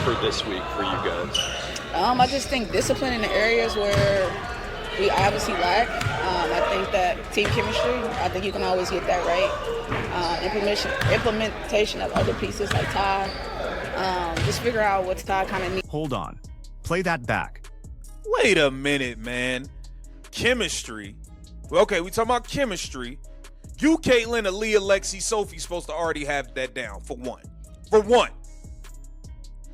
for this week for you guys? I just think discipline in the areas where we obviously lack. I think that team chemistry, I think you can always get that right. Implementation of other pieces like Ty. Just figure out what Ty kind of needs. Hold on. Play that back. Wait a minute, man. Chemistry. Okay, we talking about chemistry. You, Caitlin, Aaliyah, Lexi, Sophie supposed to already have that down for one. For one.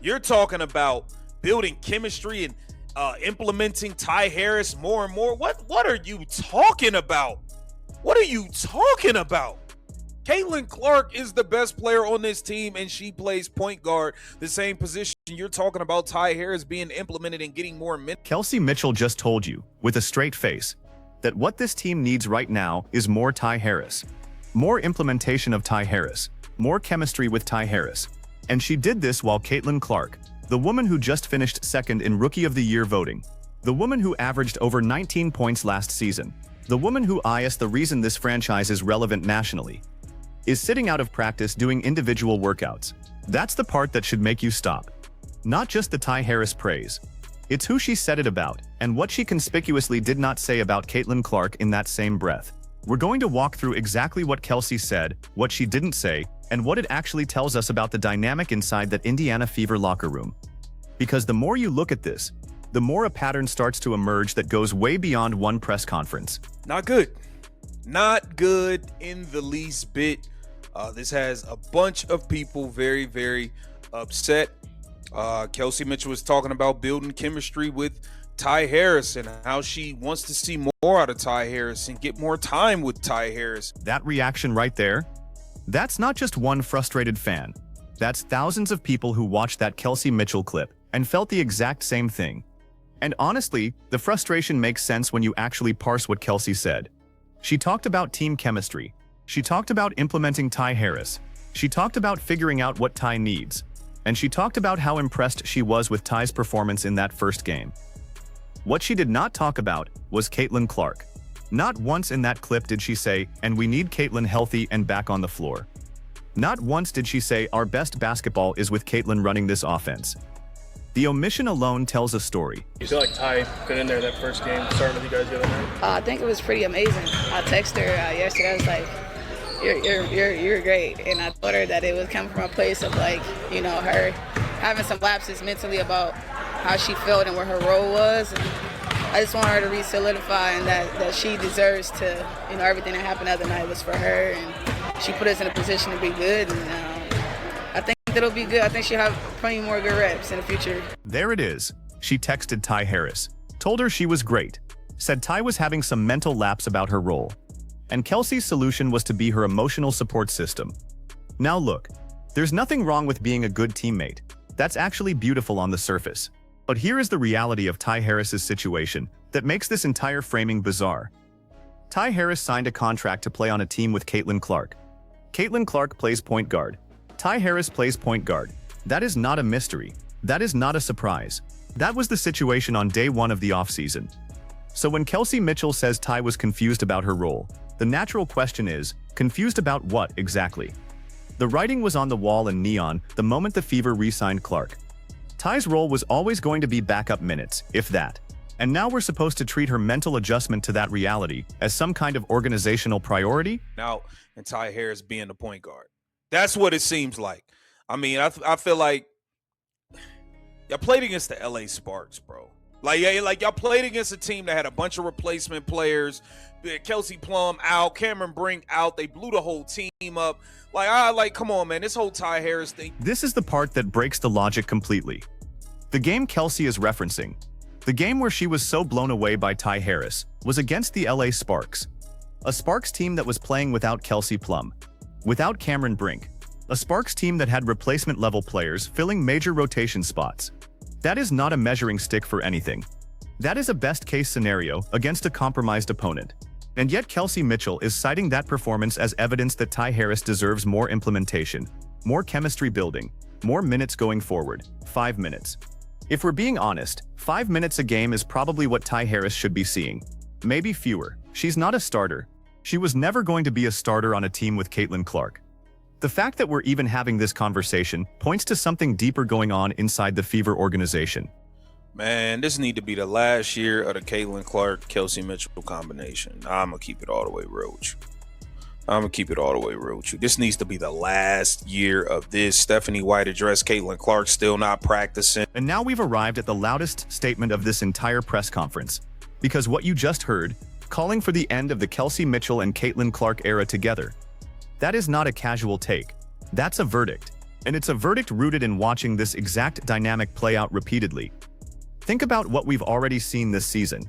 You're talking about building chemistry and implementing Ty Harris more and more. What are you talking about? What are you talking about? Caitlin Clark is the best player on this team, and she plays point guard, the same position. You're talking about Ty Harris being implemented and getting more minutes. Kelsey Mitchell just told you, with a straight face, that what this team needs right now is more Ty Harris. More implementation of Ty Harris. More chemistry with Ty Harris. And she did this while Caitlin Clark, the woman who just finished second in Rookie of the Year voting, the woman who averaged over 19 points last season, the woman who is the reason this franchise is relevant nationally, is sitting out of practice doing individual workouts. That's the part that should make you stop. Not just the Ty Harris praise. It's who she said it about, and what she conspicuously did not say about Caitlin Clark in that same breath. We're going to walk through exactly what Kelsey said, what she didn't say, and what it actually tells us about the dynamic inside that Indiana Fever locker room. Because the more you look at this, the more a pattern starts to emerge that goes way beyond one press conference. Not good. Not good in the least bit. This has a bunch of people very, very upset. Kelsey Mitchell was talking about building chemistry with Ty Harris and how she wants to see more out of Ty Harris and get more time with Ty Harris. That reaction right there, that's not just one frustrated fan. That's thousands of people who watched that Kelsey Mitchell clip and felt the exact same thing. And honestly, the frustration makes sense when you actually parse what Kelsey said. She talked about team chemistry. She talked about implementing Ty Harris. She talked about figuring out what Ty needs. And she talked about how impressed she was with Ty's performance in that first game. What she did not talk about was Caitlin Clark. Not once in that clip did she say, "And we need Caitlin healthy and back on the floor." Not once did she say, "Our best basketball is with Caitlin running this offense." The omission alone tells a story. You feel like Ty got in there that first game, starting with you guys the other night? I think it was pretty amazing. I texted her yesterday. I was like, you're great. And I told her that it was coming from a place of like, you know, her having some lapses mentally about how she felt and what her role was. And I just want her to re-solidify and that she deserves to, you know, everything that happened the other night was for her. And she put us in a position to be good. And I think it'll be good. I think she'll have plenty more good reps in the future. There it is. She texted Ty Harris, told her she was great, said Ty was having some mental lapse about her role. And Kelsey's solution was to be her emotional support system. Now look, there's nothing wrong with being a good teammate. That's actually beautiful on the surface. But here is the reality of Ty Harris's situation that makes this entire framing bizarre. Ty Harris signed a contract to play on a team with Caitlin Clark. Caitlin Clark plays point guard. Ty Harris plays point guard. That is not a mystery. That is not a surprise. That was the situation on day one of the offseason. So when Kelsey Mitchell says Ty was confused about her role, the natural question is, confused about what exactly? The writing was on the wall in neon the moment the Fever re-signed Clark. Ty's role was always going to be backup minutes, if that. And now we're supposed to treat her mental adjustment to that reality as some kind of organizational priority? Now, and Ty Harris being the point guard. That's what it seems like. I mean, I feel like y'all played against the LA Sparks, bro. Like y'all played against a team that had a bunch of replacement players. Kelsey Plum out, Cameron Brink out. They blew the whole team up. Like, come on, man. This whole Ty Harris thing. This is the part that breaks the logic completely. The game Kelsey is referencing, the game where she was so blown away by Ty Harris, was against the LA Sparks. A Sparks team that was playing without Kelsey Plum, without Cameron Brink. A Sparks team that had replacement-level players filling major rotation spots. That is not a measuring stick for anything. That is a best-case scenario against a compromised opponent. And yet Kelsey Mitchell is citing that performance as evidence that Ty Harris deserves more implementation, more chemistry building, more minutes going forward. 5 minutes. If we're being honest, 5 minutes a game is probably what Ty Harris should be seeing. Maybe fewer. She's not a starter. She was never going to be a starter on a team with Caitlin Clark. The fact that we're even having this conversation points to something deeper going on inside the Fever organization. Man, this need to be the last year of the Caitlin Clark, Kelsey Mitchell combination. I'm going to keep it all the way real with you. This needs to be the last year of this. Stephanie White addressed Caitlin Clark still not practicing. And now we've arrived at the loudest statement of this entire press conference. Because what you just heard, calling for the end of the Kelsey Mitchell and Caitlin Clark era together. That is not a casual take. That's a verdict. And it's a verdict rooted in watching this exact dynamic play out repeatedly. Think about what we've already seen this season.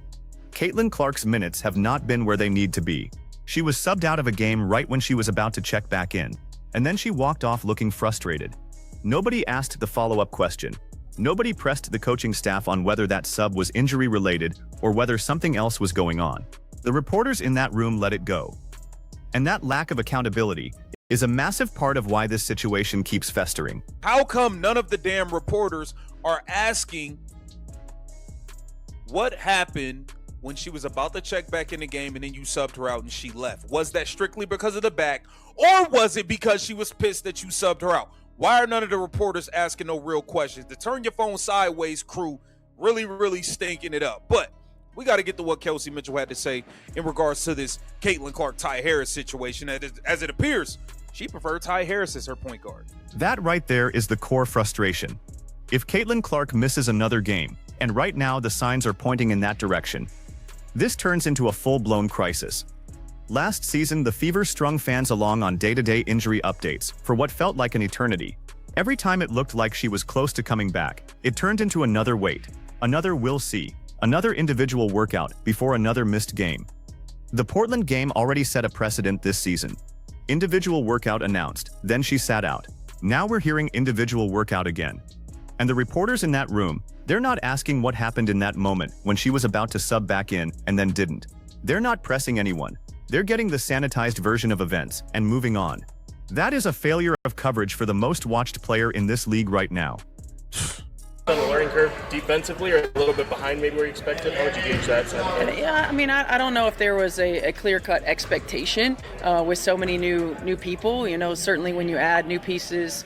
Caitlin Clark's minutes have not been where they need to be. She was subbed out of a game right when she was about to check back in, and then she walked off looking frustrated. Nobody asked the follow-up question. Nobody pressed the coaching staff on whether that sub was injury-related or whether something else was going on. The reporters in that room let it go. And that lack of accountability is a massive part of why this situation keeps festering. How come none of the damn reporters are asking what happened when she was about to check back in the game and then you subbed her out and she left? Was that strictly because of the back, or was it because she was pissed that you subbed her out? Why are none of the reporters asking no real questions? The turn your phone sideways crew really stinking it up. But we got to get to what Kelsey Mitchell had to say in regards to this Caitlin Clark, Ty Harris situation. As it appears, she preferred Ty Harris as her point guard. That right there is the core frustration. If Caitlin Clark misses another game, and right now the signs are pointing in that direction, this turns into a full-blown crisis. Last season, the Fever strung fans along on day-to-day injury updates for what felt like an eternity. Every time it looked like she was close to coming back, it turned into another wait, another we'll see, another individual workout before another missed game. The Portland game already set a precedent this season. Individual workout announced, then she sat out. Now we're hearing individual workout again. And the reporters in that room, they're not asking what happened in that moment when she was about to sub back in and then didn't. They're not pressing anyone. They're getting the sanitized version of events and moving on. That is a failure of coverage for the most watched player in this league right now. On the learning curve defensively, or a little bit behind maybe where you expected? How would you gauge that? Yeah, I mean, I don't know if there was a clear-cut expectation with so many new people. You know, certainly when you add new pieces,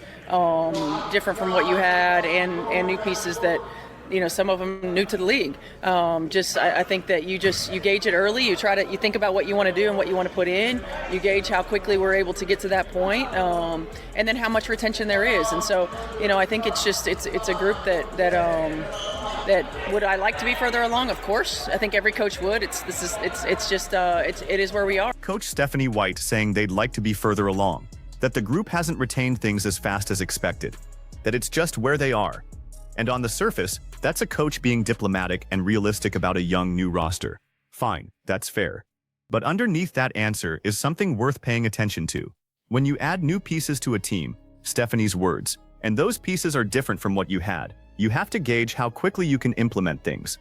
different from what you had, and new pieces that, you know, some of them new to the league. I think that you gauge it early. You think about what you want to do and what you want to put in. You gauge how quickly we're able to get to that point, and then how much retention there is. And so, you know, I think it's a group that would I like to be further along. Of course, I think every coach would. It is where we are. Coach Stephanie White saying they'd like to be further along, that the group hasn't retained things as fast as expected, that it's just where they are. And on the surface, that's a coach being diplomatic and realistic about a young new roster. Fine, that's fair. But underneath that answer is something worth paying attention to. When you add new pieces to a team, Stephanie's words, and those pieces are different from what you had, you have to gauge how quickly you can implement things.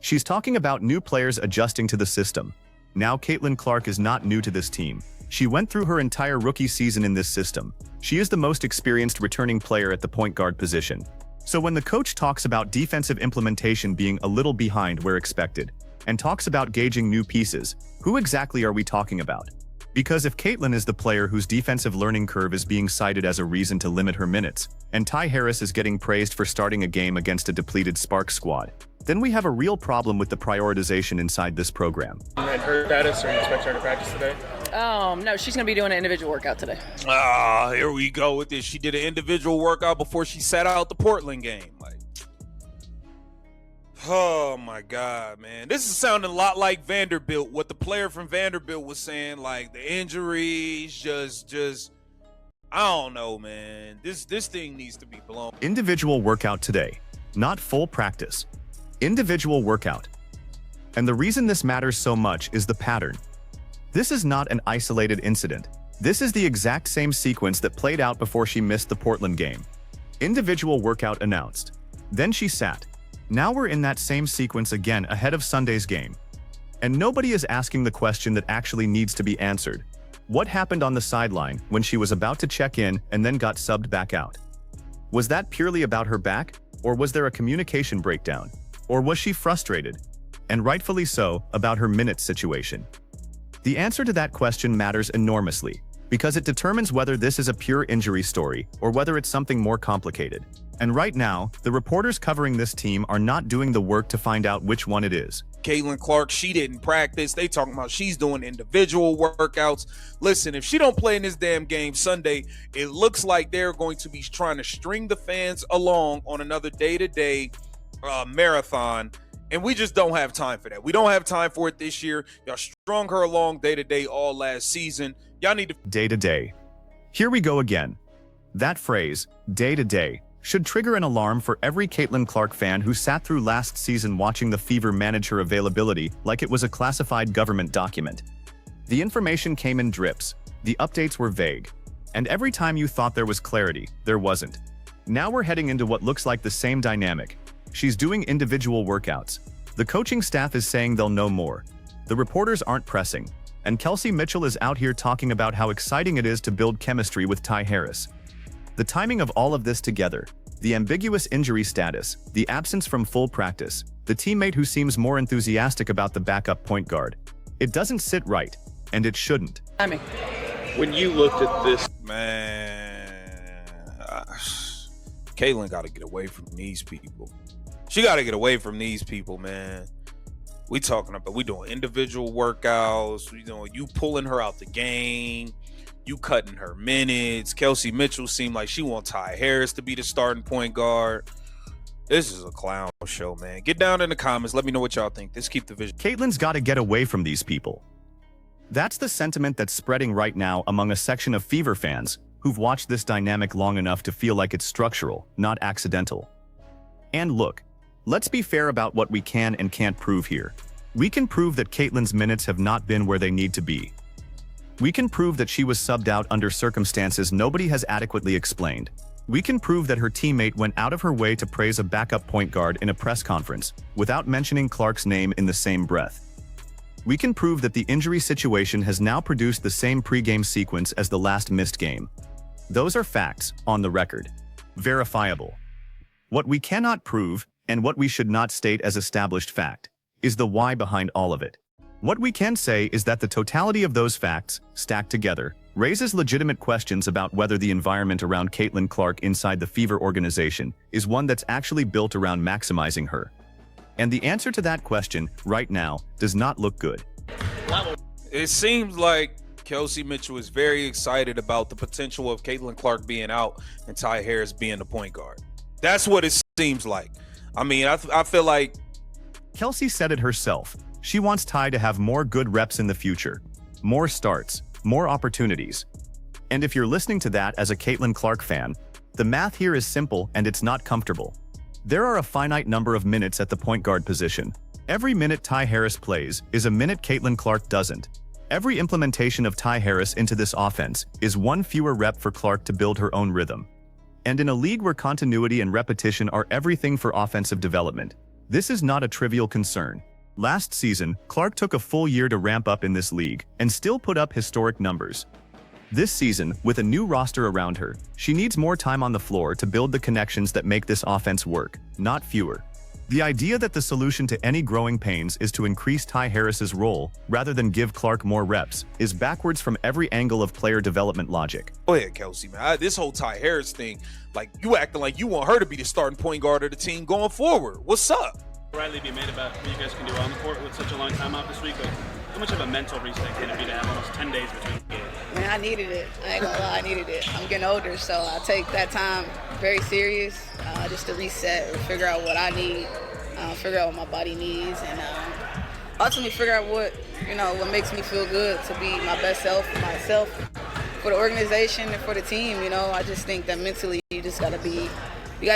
She's talking about new players adjusting to the system. Now Caitlin Clark is not new to this team. She went through her entire rookie season in this system. She is the most experienced returning player at the point guard position. So when the coach talks about defensive implementation being a little behind where expected, and talks about gauging new pieces, who exactly are we talking about? Because if Caitlin is the player whose defensive learning curve is being cited as a reason to limit her minutes, and Ty Harris is getting praised for starting a game against a depleted Sparks squad, then we have a real problem with the prioritization inside this program. And her status, are you expecting her to practice today? No, she's going to be doing an individual workout today. Here we go with this. She did an individual workout before she sat out the Portland game. Oh my God, man. This is sounding a lot like Vanderbilt, what the player from Vanderbilt was saying, like the injuries, just I don't know, man. This thing needs to be blown. Individual workout today, not full practice. Individual workout. And the reason this matters so much is the pattern. This is not an isolated incident. This is the exact same sequence that played out before she missed the Portland game. Individual workout announced. Then she sat. Now we're in that same sequence again ahead of Sunday's game. And nobody is asking the question that actually needs to be answered. What happened on the sideline when she was about to check in and then got subbed back out? Was that purely about her back, or was there a communication breakdown? Or was she frustrated, and rightfully so, about her minutes situation? The answer to that question matters enormously, because it determines whether this is a pure injury story or whether it's something more complicated. And right now, the reporters covering this team are not doing the work to find out which one it is. Caitlin Clark, she didn't practice. They talking about she's doing individual workouts. Listen, if she don't play in this damn game Sunday, it looks like they're going to be trying to string the fans along on another day-to-day marathon. And we just don't have time for that. We don't have time for it this year. Y'all strung her along day-to-day all last season. Y'all need to... Day-to-day. Here we go again. That phrase, day-to-day, should trigger an alarm for every Caitlin Clark fan who sat through last season watching the Fever manage her availability like it was a classified government document. The information came in drips, the updates were vague, and every time you thought there was clarity, there wasn't. Now we're heading into what looks like the same dynamic. She's doing individual workouts. The coaching staff is saying they'll know more. The reporters aren't pressing, and Kelsey Mitchell is out here talking about how exciting it is to build chemistry with Ty Harris. The timing of all of this together, the ambiguous injury status, the absence from full practice, the teammate who seems more enthusiastic about the backup point guard. It doesn't sit right, and it shouldn't. When you looked at this, Man, Caitlin got to get away from these people. She got to get away from these people, man. We doing individual workouts. You pulling her out the game. You cutting her minutes. Kelsey Mitchell seemed like she wants Ty Harris to be the starting point guard. This is a clown show, man. Get down in the comments. Let me know what y'all think. Let's keep the vision. Caitlin's got to get away from these people. That's the sentiment that's spreading right now among a section of Fever fans who've watched this dynamic long enough to feel like it's structural, not accidental. And look, let's be fair about what we can and can't prove here. We can prove that Caitlin's minutes have not been where they need to be. We can prove that she was subbed out under circumstances nobody has adequately explained. We can prove that her teammate went out of her way to praise a backup point guard in a press conference, without mentioning Clark's name in the same breath. We can prove that the injury situation has now produced the same pregame sequence as the last missed game. Those are facts, on the record. Verifiable. What we cannot prove, and what we should not state as established fact, is the why behind all of it. What we can say is that the totality of those facts, stacked together, raises legitimate questions about whether the environment around Caitlin Clark inside the Fever organization is one that's actually built around maximizing her. And the answer to that question, right now, does not look good. It seems like Kelsey Mitchell is very excited about the potential of Caitlin Clark being out and Ty Harris being the point guard. That's what it seems like. I mean, I feel like... Kelsey said it herself. She wants Ty to have more good reps in the future, more starts, more opportunities. And if you're listening to that as a Caitlin Clark fan, the math here is simple and it's not comfortable. There are a finite number of minutes at the point guard position. Every minute Ty Harris plays is a minute Caitlin Clark doesn't. Every implementation of Ty Harris into this offense is one fewer rep for Clark to build her own rhythm. And in a league where continuity and repetition are everything for offensive development, this is not a trivial concern. Last season, Clark took a full year to ramp up in this league and still put up historic numbers. This season, with a new roster around her, she needs more time on the floor to build the connections that make this offense work, not fewer. The idea that the solution to any growing pains is to increase Ty Harris's role rather than give Clark more reps is backwards from every angle of player development logic. Go ahead, Kelsey, man. This whole Ty Harris thing, like, you acting like you want her to be the starting point guard of the team going forward. What's up? Rightly be made about what you guys can do on the court with such a long time out this week, but how much of a mental reset can it be to have almost 10 days between games? Man, I needed it. I ain't gonna lie, I needed it. I'm getting older, so I take that time very serious, just to reset or figure out what I need, figure out what my body needs, and ultimately figure out what makes me feel good to be my best self for myself, for the organization, and for the team. I just think that mentally you gotta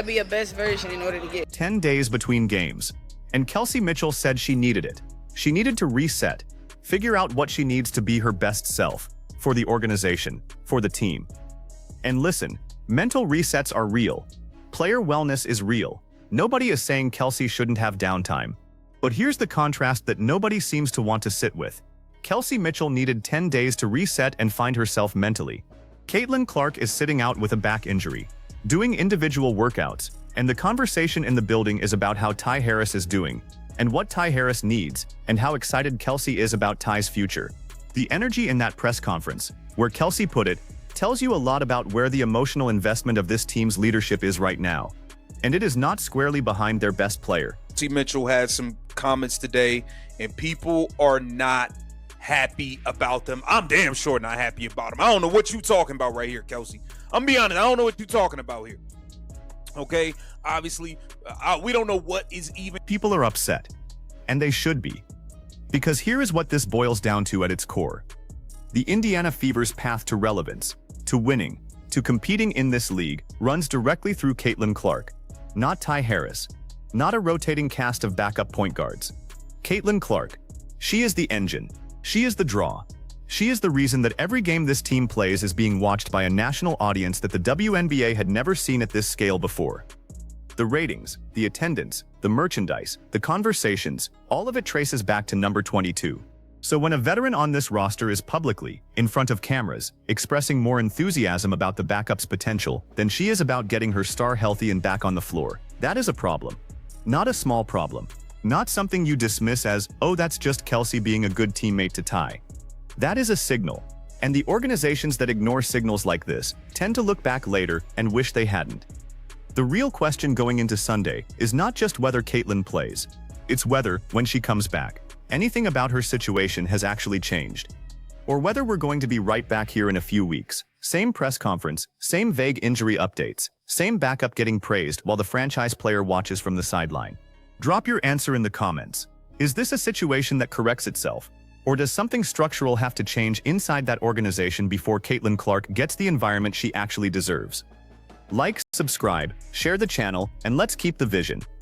be your best version in order to get 10 days between games. And Kelsey Mitchell said she needed it. She needed to reset, figure out what she needs to be her best self, for the organization, for the team. And listen, mental resets are real. Player wellness is real. Nobody is saying Kelsey shouldn't have downtime. But here's the contrast that nobody seems to want to sit with. Kelsey Mitchell needed 10 days to reset and find herself mentally. Caitlin Clark is sitting out with a back injury, doing individual workouts, and the conversation in the building is about how Ty Harris is doing, and what Ty Harris needs, and how excited Kelsey is about Ty's future. The energy in that press conference, where Kelsey put it, tells you a lot about where the emotional investment of this team's leadership is right now. And it is not squarely behind their best player. Kelsey Mitchell had some comments today, and people are not happy about them. I'm damn sure not happy about them. I don't know what you talking about right here, Kelsey. I'm gonna be honest, I don't know what you're talking about here. Okay, obviously, we don't know what is even. People are upset, and they should be. Because here is what this boils down to at its core. The Indiana Fever's path to relevance, to winning, to competing in this league runs directly through Caitlin Clark, not Ty Harris, not a rotating cast of backup point guards. Caitlin Clark, she is the engine, she is the draw, she is the reason that every game this team plays is being watched by a national audience that the WNBA had never seen at this scale before. The ratings, the attendance, the merchandise, the conversations, all of it traces back to number 22. So when a veteran on this roster is publicly, in front of cameras, expressing more enthusiasm about the backup's potential than she is about getting her star healthy and back on the floor, that is a problem. Not a small problem. Not something you dismiss as, oh, that's just Kelsey being a good teammate to Ty. That is a signal. And the organizations that ignore signals like this tend to look back later and wish they hadn't. The real question going into Sunday is not just whether Caitlin plays. It's whether, when she comes back, anything about her situation has actually changed. Or whether we're going to be right back here in a few weeks. Same press conference, same vague injury updates, same backup getting praised while the franchise player watches from the sideline. Drop your answer in the comments. Is this a situation that corrects itself? Or does something structural have to change inside that organization before Caitlin Clark gets the environment she actually deserves? Like, subscribe, share the channel, and let's keep the vision.